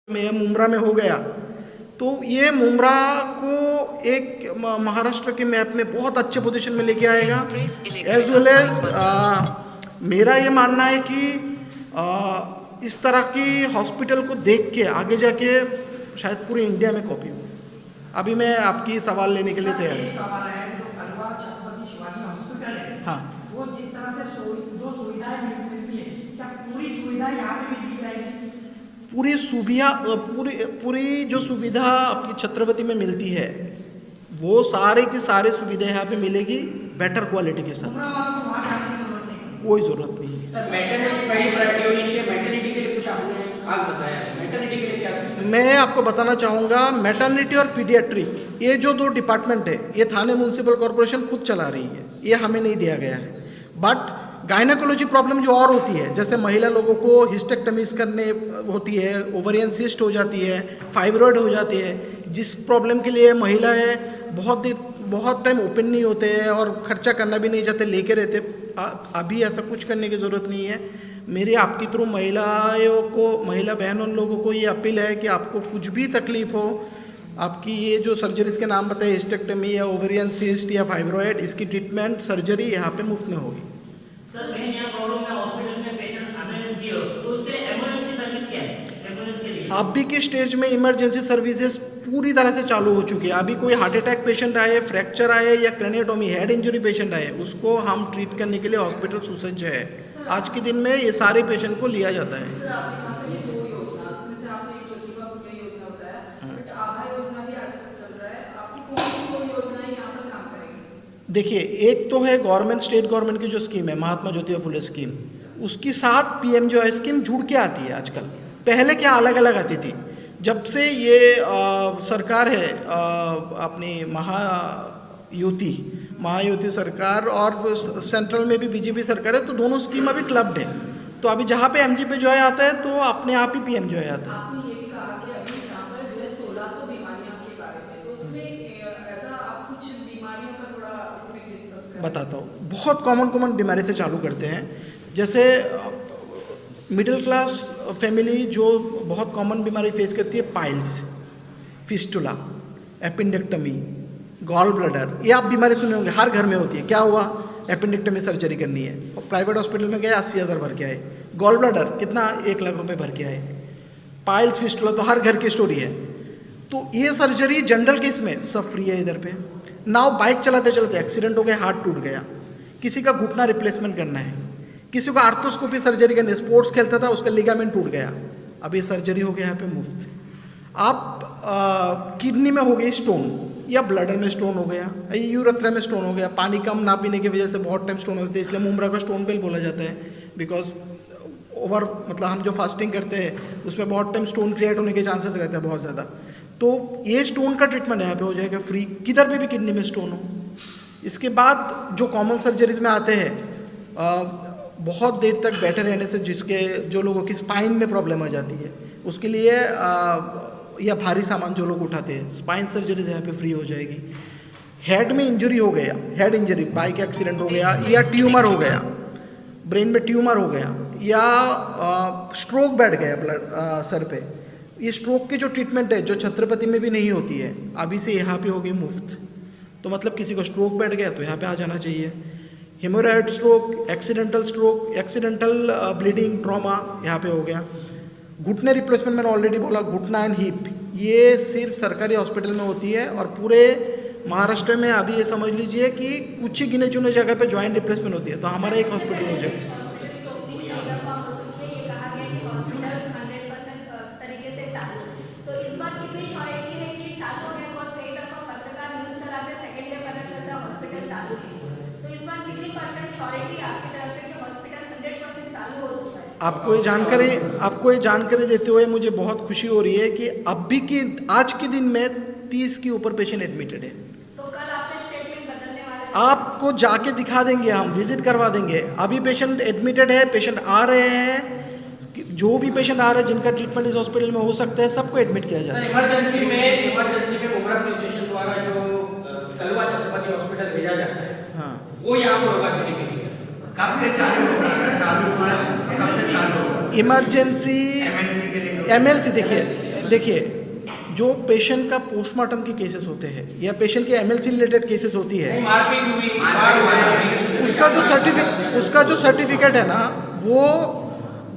में मुमरा में हो गया, तो ये मुमरा को एक महाराष्ट्र के मैप में बहुत अच्छे पोजीशन में लेके आएगा। एज वेल एज मेरा ये मानना है कि इस तरह की हॉस्पिटल को देख के आगे जाके शायद पूरे इंडिया में कॉपी हो। अभी मैं आपकी सवाल लेने के लिए तैयार हूँ। सवाल है जो कलवा छत्रपति शिवाजी हॉस्पिटल है, हाँ, वो जिस तरह से जो सुविधाएं मिलती है, क्या पूरी सुविधा यहाँ पे भी दी जाएगी? पूरी सुविधा पूरी जो सुविधा आपकी छत्रपति में मिलती है वो सारे की सारे सुविधा यहाँ पे मिलेगी बेटर क्वालिटी के साथ। उमरा वालों को वहाँ जाने की जरूरत नहीं। कोई ज़रूरत नहीं है। सर मैटरनिटी पहली प्रायोरिटी होनी चाहिए। मैटरनिटी के लिए कुछ आपने खास बताया है, मैटरनिटी के लिए क्या सुविधा? मैं आपको बताना चाहूँगा, मैटरनिटी और पीडियाट्रिक ये जो दो डिपार्टमेंट है ये थाने म्यूनसिपल कॉरपोरेशन खुद चला रही है, ये हमें नहीं दिया गया है। बट गायनेकोलॉजी प्रॉब्लम जो और होती है, जैसे महिला लोगों को हिस्टेक्टमीज करने होती है, ओवरियन सिस्ट हो जाती है, फाइब्रॉइड हो जाती है, जिस प्रॉब्लम के लिए महिलाएं बहुत टाइम ओपन नहीं होते हैं और खर्चा करना भी नहीं चाहते, लेके रहते, अभी ऐसा कुछ करने की ज़रूरत नहीं है। मेरी आपकी थ्रू महिला बहनों लोगों को ये अपील है कि आपको कुछ भी तकलीफ हो, आपकी ये जो सर्जरीज के नाम बताए, हिस्टेक्टमी या ओवरियन सिस्ट या फाइब्रॉइड, इसकी ट्रीटमेंट सर्जरी यहाँ पे मुफ्त में होगी। सर मेन यहाँ प्रॉब्लम है हॉस्पिटल में पेशेंट इमरजेंसी हो तो उसके लिए एम्बुलेंस की सर्विस क्या है? एम्बुलेंस के लिए अभी के स्टेज में इमरजेंसी सर्विसेज पूरी तरह से चालू हो चुकी है। अभी कोई हार्ट अटैक पेशेंट आए, फ्रैक्चर आए या क्रेनियोटोमी हेड इंजरी पेशेंट आए, उसको हम ट्रीट करने के लिए हॉस्पिटल सुसज्ज है। आज के दिन में ये सारे पेशेंट को लिया जाता है। सर आपने कहा था ये दो योजना, उसमें से आपने एक ज्योतिबा फुले योजना बताया, बट आभा योजना भी आजकल चल रहा है, आपकी कौन सी दो योजनाएं यहाँ पर काम करेंगी? देखिए, एक तो है गवर्नमेंट, स्टेट गवर्नमेंट की जो स्कीम है महात्मा ज्योतिबा फुले स्कीम, उसके साथ पीएमजेआई स्कीम जुड़ के आती है आजकल। पहले क्या अलग अलग आती थी, जब से ये सरकार है अपनी महायुति सरकार और सेंट्रल में भी बीजेपी सरकार है, तो दोनों स्कीम अभी क्लब्ड है। तो अभी जहाँ पे एमजीपीजेआई आता है तो अपने आप ही पीएमजेआई आता है। आपने ये भी कहा कि अभी यहाँ पर जो है 1600 बीमारियों के बारे में, तो उसमें ऐसा आप कुछ बीमारियों का थोड़ा इसमें डिस्कस करें। बताता हूँ। बहुत कॉमन बीमारी से चालू करते हैं। जैसे मिडिल क्लास फैमिली जो बहुत कॉमन बीमारी फेस करती है, पाइल्स, फिस्टुला, एपेंडेक्टमी, गॉल ब्लडर, ये आप बीमारी सुने होंगे, हर घर में होती है। क्या हुआ, एपेंडेक्टमी सर्जरी करनी है, और प्राइवेट हॉस्पिटल में गए 80,000 भर के आए। गॉल ब्लडर कितना, 1 लाख रुपए भर के आए। पाइल्स, फिस्टुला तो हर घर की स्टोरी है। तो ये सर्जरी जनरल केस में सब फ्री है इधर पे। नाउ बाइक चलाते चलाते एक्सीडेंट हो गया, हाथ टूट गया, किसी का घुटना रिप्लेसमेंट करना है, किसी को आर्थोस्कोपी सर्जरी करनी है, स्पोर्ट्स खेलता था उसका लिगामेंट टूट गया, अब ये सर्जरी हो गया यहाँ पे मुफ्त। आप किडनी में हो गई स्टोन या ब्लडर में स्टोन हो गया, यूरेथ्रा में स्टोन हो गया, पानी कम ना पीने की वजह से बहुत टाइम स्टोन होते हैं, इसलिए मुमरा का स्टोन बेल बोला जाता है। बिकॉज ओवर मतलब हम जो फास्टिंग करते हैं उसमें बहुत टाइम स्टोन क्रिएट होने के चांसेस रहते हैं बहुत ज़्यादा। तो ये स्टोन का ट्रीटमेंट यहाँ पे हो जाएगा फ्री, किधर पे भी किडनी में स्टोन हो। इसके बाद जो कॉमन सर्जरीज में आते हैं, बहुत देर तक बैठे रहने से जो लोगों की स्पाइन में प्रॉब्लम आ जाती है, उसके लिए या भारी सामान जो लोग उठाते हैं, स्पाइन सर्जरीज यहाँ पे फ्री हो जाएगी। हेड में इंजरी हो गया, हेड इंजरी, बाइक एक्सीडेंट हो गया, या ट्यूमर हो गया, ब्रेन में ट्यूमर हो गया, या स्ट्रोक बैठ गया ब्लड सर पे, ये स्ट्रोक की जो ट्रीटमेंट है जो छत्रपति में भी नहीं होती है, अभी से यहाँ पे होगी मुफ्त। तो मतलब किसी को स्ट्रोक बैठ गया तो यहाँ पे आ जाना चाहिए। हेमोरॉइड स्ट्रोक, एक्सीडेंटल ब्लीडिंग, ट्रॉमा यहाँ पे हो गया। घुटने रिप्लेसमेंट मैंने ऑलरेडी बोला, घुटना एंड हिप, ये सिर्फ सरकारी हॉस्पिटल में होती है, और पूरे महाराष्ट्र में अभी ये समझ लीजिए कि कुछ ही गिने चुने जगह पे जॉइंट रिप्लेसमेंट होती है, तो हमारा एक हॉस्पिटल हो जाए। आपको ये जानकारी देते हुए मुझे बहुत खुशी हो रही है कि आज के दिन में 30 के ऊपर पेशेंट एडमिटेड है। तो कल आपके स्टेटमेंट बदलने वाले हैं? आपको जाके दिखा देंगे, हम विजिट करवा देंगे। अभी पेशेंट एडमिटेड है, पेशेंट आ रहे हैं, जो भी पेशेंट आ रहे हैं जिनका ट्रीटमेंट इस हॉस्पिटल में हो सकता है, सबको एडमिट किया जाए। इमरजेंसी में मुमरा पुलिस स्टेशन द्वारा जो कलवा छत्रपति हॉस्पिटल भेजा जाता है, हाँ, वो यहाँ पर होगा देने के लिए कब से चालू हो सकता है? चालू हुआ है, कब से चालू होगा? इमरजेंसी एमएनसी के लिए एमएलसी, देखिए देखिए, जो पेशेंट का पोस्टमार्टम के केसेस होते हैं या पेशेंट के एमएलसी रिलेटेड केसेस होती है, मारपीट हुई, मार हुई, उसका जो सर्टिफिकेट है ना, वो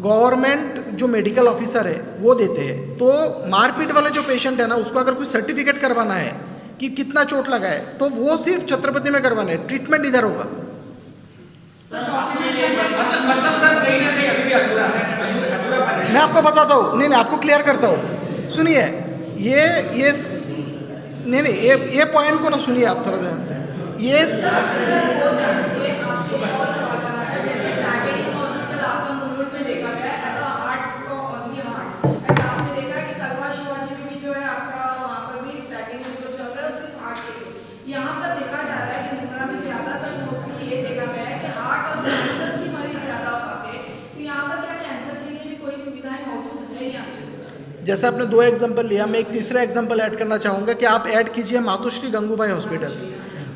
गवर्नमेंट जो मेडिकल ऑफिसर है वो देते हैं। तो मारपीट वाले जो पेशेंट है ना, उसको अगर कोई सर्टिफिकेट करवाना है कि कितना चोट लगा है, तो वो सिर्फ छत्रपति में करवाना है, ट्रीटमेंट इधर होगा। मतलब सर कहीं ना कहीं अभी भी अधूरा है, अधूरा बन है। मैं आपको बताता हूँ, नहीं आपको क्लियर करता हूँ, सुनिए। ये नहीं ये पॉइंट को ना सुनिए आप थोड़ा ध्यान से। ये जैसे आपने 2 एग्जांपल लिया, मैं एक तीसरा एग्जांपल ऐड करना चाहूँगा कि आप ऐड कीजिए मातुश्री गंगूबाई हॉस्पिटल।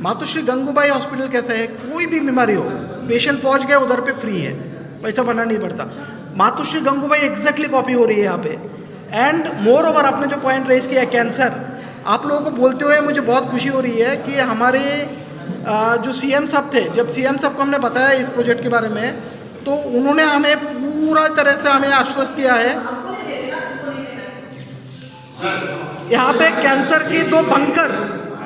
मातुश्री गंगूबाई हॉस्पिटल कैसा है, कोई भी बीमारी हो, पेशेंट पहुँच गया उधर पे फ्री है, पैसा भरना नहीं पड़ता। मातुश्री गंगूबाई एग्जैक्टली कॉपी हो रही है यहाँ पे। एंड मोर ओवर आपने जो पॉइंट रेज किया कैंसर, आप लोगों को बोलते हुए मुझे बहुत खुशी हो रही है कि हमारे जो सीएम साहब थे, जब सीएम साहब को हमने बताया इस प्रोजेक्ट के बारे में, तो उन्होंने हमें पूरा तरह से हमें आश्वस्त किया है। यहाँ पे कैंसर की 2 बंकर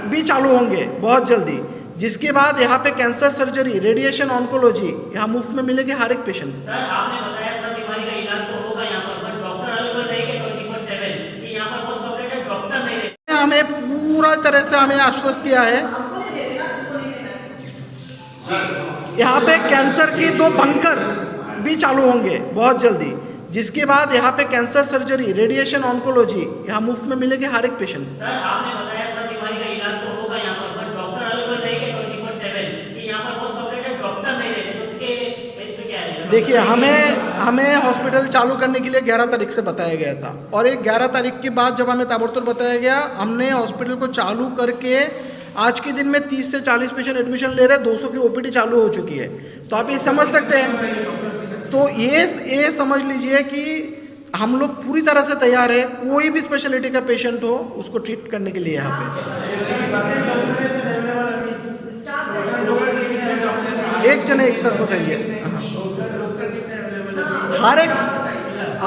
भी चालू होंगे बहुत जल्दी, जिसके बाद यहाँ पे कैंसर सर्जरी, रेडिएशन, ऑन्कोलॉजी यहाँ मुफ्त में मिलेगी हर एक पेशेंट। सर आपने बताया सब बीमारी का इलाज तो होगा यहाँ पर डॉक्टर अवेलेबल रहेंगे 24/7 कि यहाँ पर बहुत कॉपरेटिव डॉक्टर नहीं रहते। हमें पूरा तरह से हमें आश्वस्त किया है। यहाँ पे कैंसर की 2 बंकर भी चालू होंगे बहुत जल्दी, जिसके बाद यहाँ पे कैंसर सर्जरी, रेडिएशन, ऑन्कोलॉजी यहाँ मुफ्त में मिलेगी हर एक पेशेंट। सर आपने बताया सब बीमारी का इलाज तो होगा यहाँ पर डॉक्टर अवेलेबल रहेंगे 24/7 कि यहाँ पर बहुत कॉपरेटिव डॉक्टर नहीं रहते, तो उसके बेस पे क्या है? देखिए, हमें हॉस्पिटल चालू करने के लिए 11 तारीख से बताया गया था, और एक 11 तारीख के बाद जब हमें ताबड़तोड़ बताया गया, हमने हॉस्पिटल को चालू करके आज के दिन में 30 से 40 पेशेंट एडमिशन ले रहे हैं, 200 की ओपीडी चालू हो चुकी है। तो आप ये समझ सकते हैं, तो ये समझ लीजिए कि हम लोग पूरी तरह से तैयार है, कोई भी स्पेशलिटी का पेशेंट हो उसको ट्रीट करने के लिए यहाँ पे। एक जने एक साथ बताइए। हर एक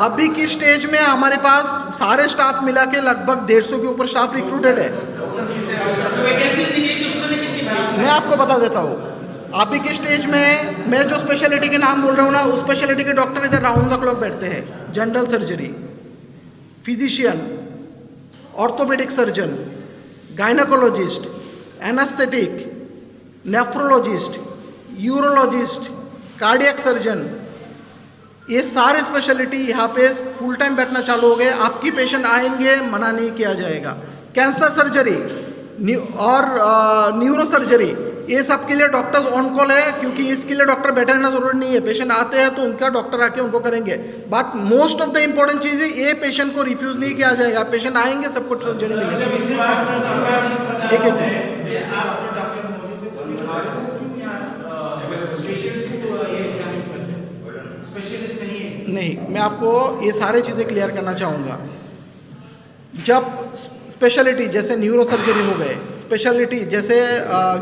अभी की स्टेज में हमारे पास सारे स्टाफ मिला के लगभग 150 के ऊपर स्टाफ रिक्रूटेड है। मैं आपको बता देता हूँ, अभी की स्टेज में मैं जो स्पेशलिटी के नाम बोल रहा हूँ ना, उस स्पेशलिटी के डॉक्टर इधर राउंड द क्लॉक बैठते हैं। General surgery, physician, orthopaedic surgeon, gynaecologist, anaesthetic, nephrologist, urologist, cardiac surgeon, ये सारे स्पेशलिटी यहाँ पे फुल टाइम बैठना चालू हो गए। आपकी पेशेंट आएंगे, मना नहीं किया जाएगा। कैंसर सर्जरी और न्यूरो सर्जरी, ये सब के लिए डॉक्टर्स ऑन कॉल है, क्योंकि इसके लिए डॉक्टर बैठे रहना जरूरी नहीं है। पेशेंट आते हैं तो उनका डॉक्टर आके उनको करेंगे। But most of the important चीज़ है, ये पेशेंट को रिफ्यूज़ नहीं किया जाएगा। पेशेंट आएंगे, सबको सर्जरी मिलेगी। नहीं, मैं आपको ये सारी चीज़ें क्लियर करना चाहूँगा। जब स्पेशलिटी जैसे न्यूरो सर्जरी हो गए, स्पेशलिटी जैसे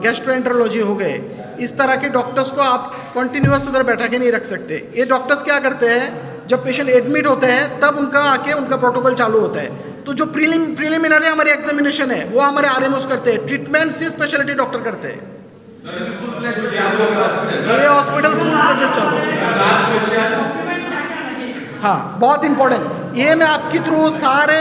गैस्ट्रोएंटरोलॉजी हो गए, इस तरह के डॉक्टर्स को आप कंटिन्यूअस उधर बैठा के नहीं रख सकते। ये डॉक्टर्स क्या करते हैं, जब पेशेंट एडमिट होते हैं तब उनका आके उनका प्रोटोकॉल चालू होता है। तो जो प्रीलिमिनरी हमारी एग्जामिनेशन है वो हमारे आरएमओस करते हैं, ट्रीटमेंट सिर्फ स्पेशलिटी डॉक्टर करते हैं। ये हॉस्पिटल फुल फ्लेजेड चालू है। हाँ, बहुत इंपॉर्टेंट, ये मैं आपके थ्रू सारे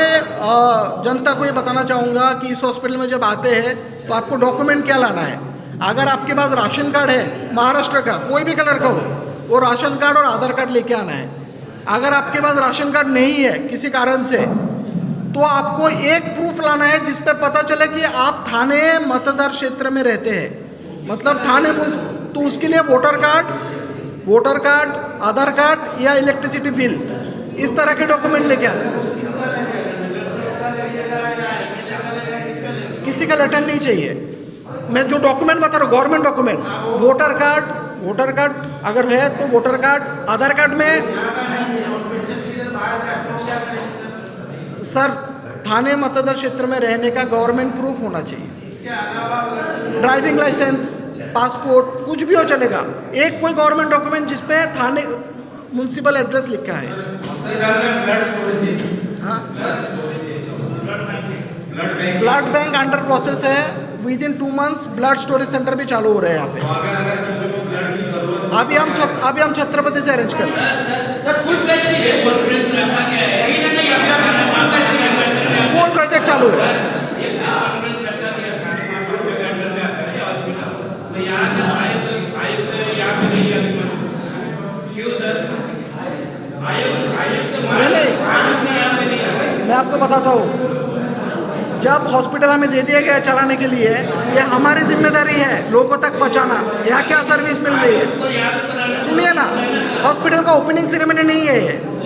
जनता को ये बताना चाहूँगा कि इस हॉस्पिटल में जब आते हैं तो आपको डॉक्यूमेंट क्या लाना है। अगर आपके पास राशन कार्ड है महाराष्ट्र का, कोई भी कलर का हो, वो राशन कार्ड और आधार कार्ड लेके आना है। अगर आपके पास राशन कार्ड नहीं है किसी कारण से, तो आपको एक प्रूफ लाना है जिस पे पता चले कि आप थाने मतदार क्षेत्र में रहते हैं, मतलब थाने। तो उसके लिए वोटर कार्ड, आधार कार्ड या इलेक्ट्रिसिटी बिल, इस तरह के डॉक्यूमेंट लेके आना। किसी का लेटर नहीं चाहिए। मैं जो डॉक्यूमेंट बता रहा हूँ गवर्नमेंट डॉक्यूमेंट, वोटर कार्ड अगर है तो वोटर कार्ड, आधार कार्ड में सर थाने मतदार क्षेत्र में रहने का गवर्नमेंट प्रूफ होना चाहिए। ड्राइविंग लाइसेंस, पासपोर्ट, कुछ भी हो चलेगा। एक कोई गवर्नमेंट डॉक्यूमेंट जिसपे थाने म्यूनसिपल एड्रेस लिखा है। हाँ, ब्लड बैंक अंडर प्रोसेस है। With in 2 months blood storage centre भी चालू हो रहे हैं यहाँ पे। अभी हम छत्रपति से अरेंज कर रहे हैं। सर फुल फ्लैश नहीं है, कॉन्फिडेंस रखा गया है कहीं ना कहीं आपका फुल प्रोजेक्ट चालू है। नहीं, मैं आपको बताता हूँ, जब हॉस्पिटल हमें दे दिया गया चलाने के लिए, ये हमारी जिम्मेदारी है लोगों तक पहुँचाना। यहाँ क्या सर्विस मिल रही है सुनिए ना, हॉस्पिटल का ओपनिंग सेरेमनी नहीं है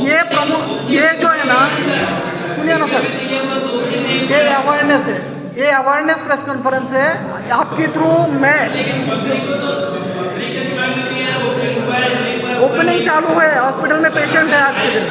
ये जो है ना, सुनिए ना सर, ये अवेयरनेस है, ये अवेयरनेस प्रेस कॉन्फ्रेंस है आपके थ्रू। मैं ओपनिंग चालू है, हॉस्पिटल में पेशेंट है आज के दिन।